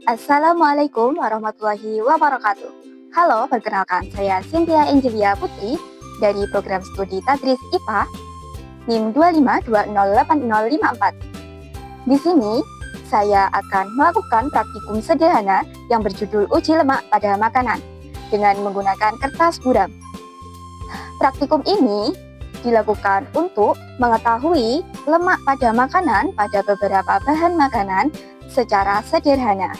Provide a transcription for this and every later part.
Assalamualaikum warahmatullahi wabarakatuh. Halo, perkenalkan saya Cynthia Angelia Putri dari program studi Tadris IPA NIM 252080054. Di sini saya akan melakukan praktikum sederhana yang berjudul uji lemak pada makanan dengan menggunakan kertas buram. Praktikum ini dilakukan untuk mengetahui lemak pada makanan pada beberapa bahan makanan secara sederhana.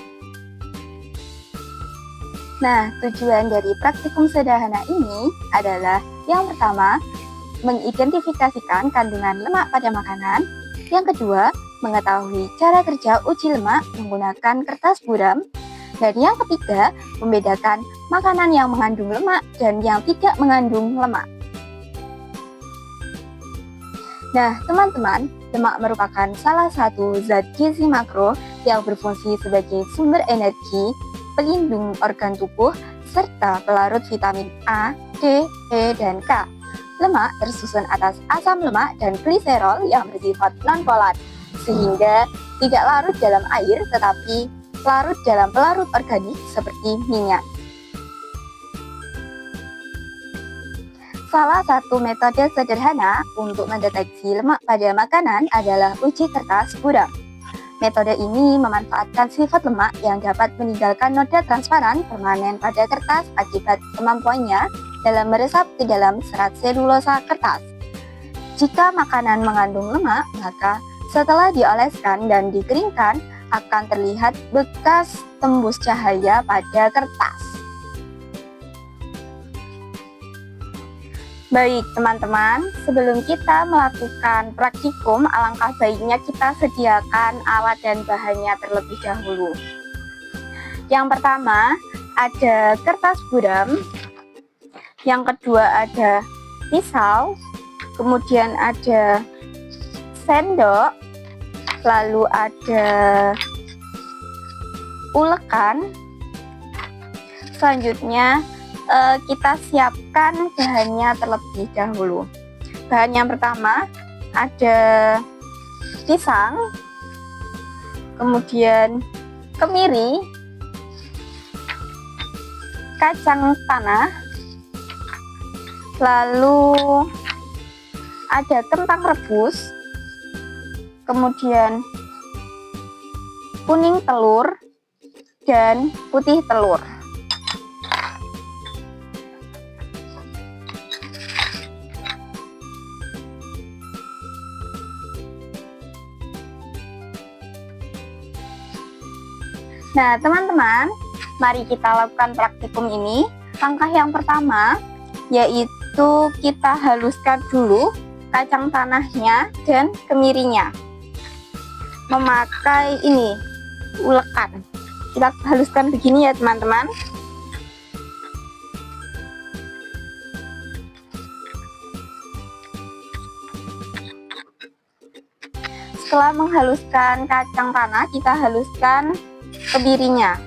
Nah, tujuan dari praktikum sederhana ini adalah yang pertama, mengidentifikasikan kandungan lemak pada makanan. Yang kedua, mengetahui cara kerja uji lemak menggunakan kertas buram. Dan yang ketiga, membedakan makanan yang mengandung lemak dan yang tidak mengandung lemak. Nah, teman-teman, lemak merupakan salah satu zat gizi makro yang berfungsi sebagai sumber energi, pelindung organ tubuh, serta pelarut vitamin A, D, E, dan K. Lemak tersusun atas asam lemak dan gliserol yang bersifat non-polar, sehingga tidak larut dalam air tetapi larut dalam pelarut organik seperti minyak. Salah satu metode sederhana untuk mendeteksi lemak pada makanan adalah uji kertas buram. Metode ini memanfaatkan sifat lemak yang dapat meninggalkan noda transparan permanen pada kertas akibat kemampuannya dalam meresap ke dalam serat selulosa kertas. Jika makanan mengandung lemak, maka setelah dioleskan dan dikeringkan akan terlihat bekas tembus cahaya pada kertas. Baik teman-teman, sebelum kita melakukan praktikum, alangkah baiknya kita sediakan alat dan bahannya terlebih dahulu. Yang pertama ada kertas buram, yang kedua ada pisau, kemudian ada sendok, lalu ada ulekan. Selanjutnya kita siapkan bahannya terlebih dahulu. Bahan yang pertama ada pisang, kemudian kemiri, kacang tanah, lalu ada kentang rebus, kemudian kuning telur dan putih telur. Nah, teman-teman, mari kita lakukan praktikum ini. Langkah yang pertama yaitu kita haluskan dulu kacang tanahnya dan kemirinya. Memakai ini, ulekan. Kita haluskan begini ya, teman-teman. Setelah menghaluskan kacang tanah, kita haluskan kemirinya.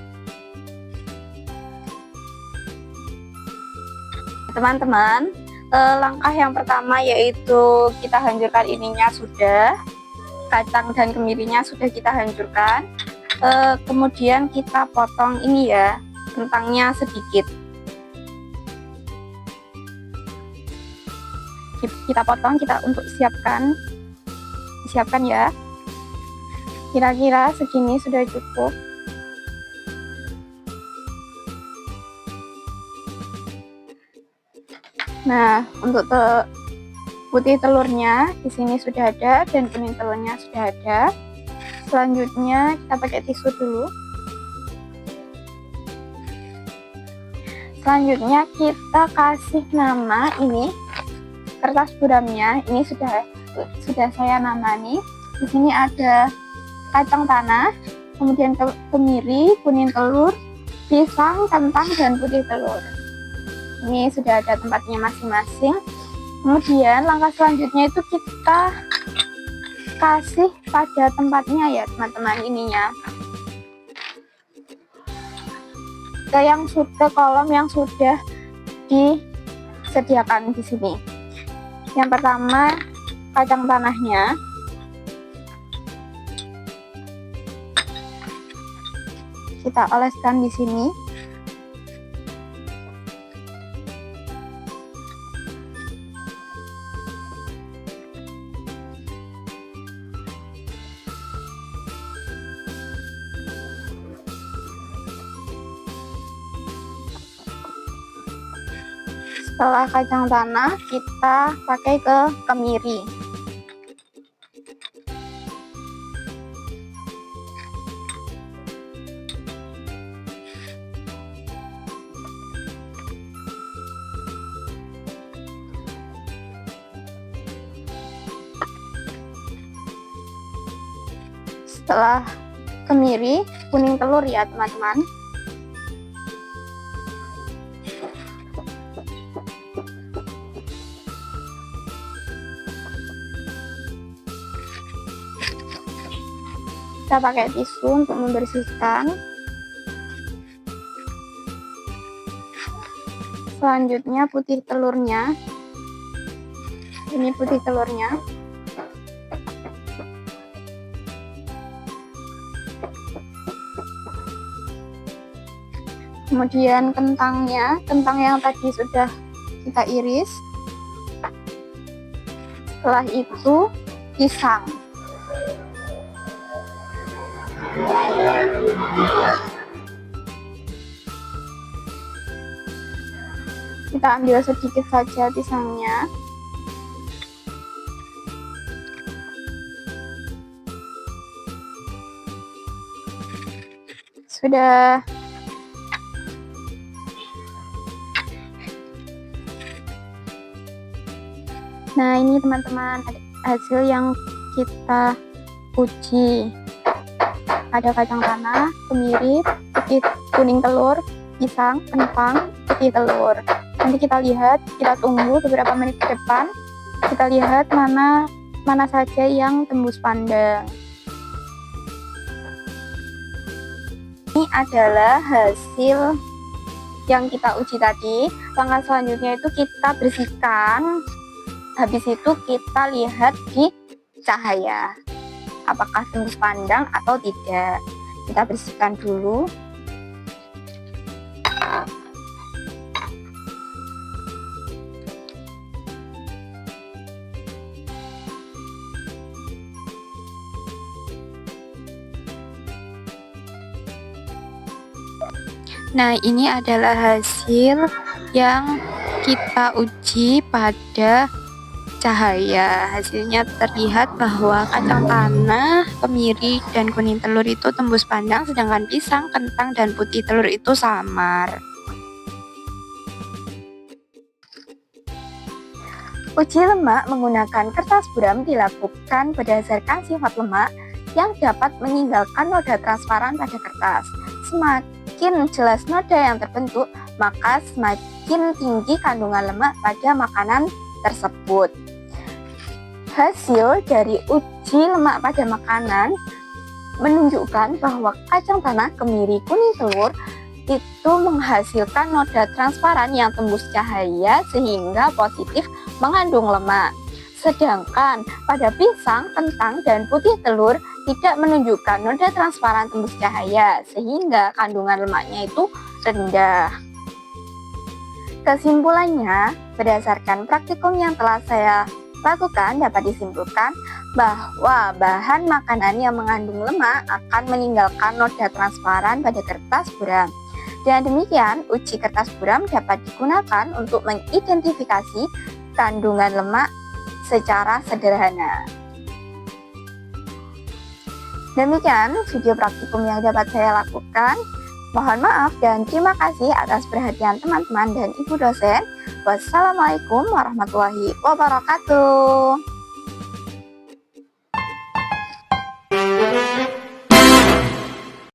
Teman-teman, langkah yang pertama yaitu kita hancurkan ininya sudah, kacang dan kemirinya sudah kita hancurkan. Kemudian kita potong ini ya, kentangnya sedikit. Kita potong, kita untuk siapkan ya. Kira-kira segini sudah cukup. Nah, untuk putih telurnya di sini sudah ada dan kuning telurnya sudah ada. Selanjutnya kita pakai tisu dulu. Selanjutnya kita kasih nama ini kertas buramnya. Ini sudah saya namani. Di sini ada kacang tanah, kemudian kemiri, kuning telur, pisang, kentang, dan putih telur. Ini sudah ada tempatnya masing-masing. Kemudian langkah selanjutnya itu kita kasih pada tempatnya ya, teman-teman, ininya. Ke kolom yang sudah disediakan di sini. Yang pertama kacang tanahnya kita oleskan di sini. Setelah kacang tanah, kita pakai ke kemiri. Setelah kemiri, kuning telur ya teman-teman. Kita pakai tisu untuk membersihkan. Selanjutnya putih telurnya. Ini putih telurnya. Kemudian kentangnya, kentang yang tadi sudah kita iris. Setelah itu pisang. Kita ambil sedikit saja pisangnya. Sudah. Nah, ini teman-teman hasil yang kita uji. Ada kacang tanah, kemiri, putih kuning telur, pisang, kentang, putih telur. Nanti kita lihat, kita tunggu beberapa menit ke depan. Kita lihat mana saja yang tembus pandang. Ini adalah hasil yang kita uji tadi. Langkah selanjutnya itu kita bersihkan. Habis itu kita lihat di cahaya. Apakah tembus pandang atau tidak. Kita bersihkan dulu. Nah, ini adalah hasil yang kita uji pada cahaya. Hasilnya terlihat bahwa kacang tanah, kemiri, dan kuning telur itu tembus pandang, sedangkan pisang, kentang, dan putih telur itu samar. Uji lemak menggunakan kertas buram dilakukan berdasarkan sifat lemak yang dapat meninggalkan noda transparan pada kertas. Semakin jelas noda yang terbentuk, maka semakin tinggi kandungan lemak pada makanan tersebut. Hasil dari uji lemak pada makanan menunjukkan bahwa kacang tanah, kemiri, kuning telur itu menghasilkan noda transparan yang tembus cahaya sehingga positif mengandung lemak. Sedangkan pada pisang, kentang, dan putih telur tidak menunjukkan noda transparan tembus cahaya sehingga kandungan lemaknya itu rendah. Kesimpulannya, berdasarkan praktikum yang telah saya lakukan dapat disimpulkan bahwa bahan makanan yang mengandung lemak akan meninggalkan noda transparan pada kertas buram. Dengan demikian, uji kertas buram dapat digunakan untuk mengidentifikasi kandungan lemak secara sederhana. Demikian video praktikum yang dapat saya lakukan. Mohon maaf dan terima kasih atas perhatian teman-teman dan ibu dosen. Wassalamualaikum warahmatullahi wabarakatuh.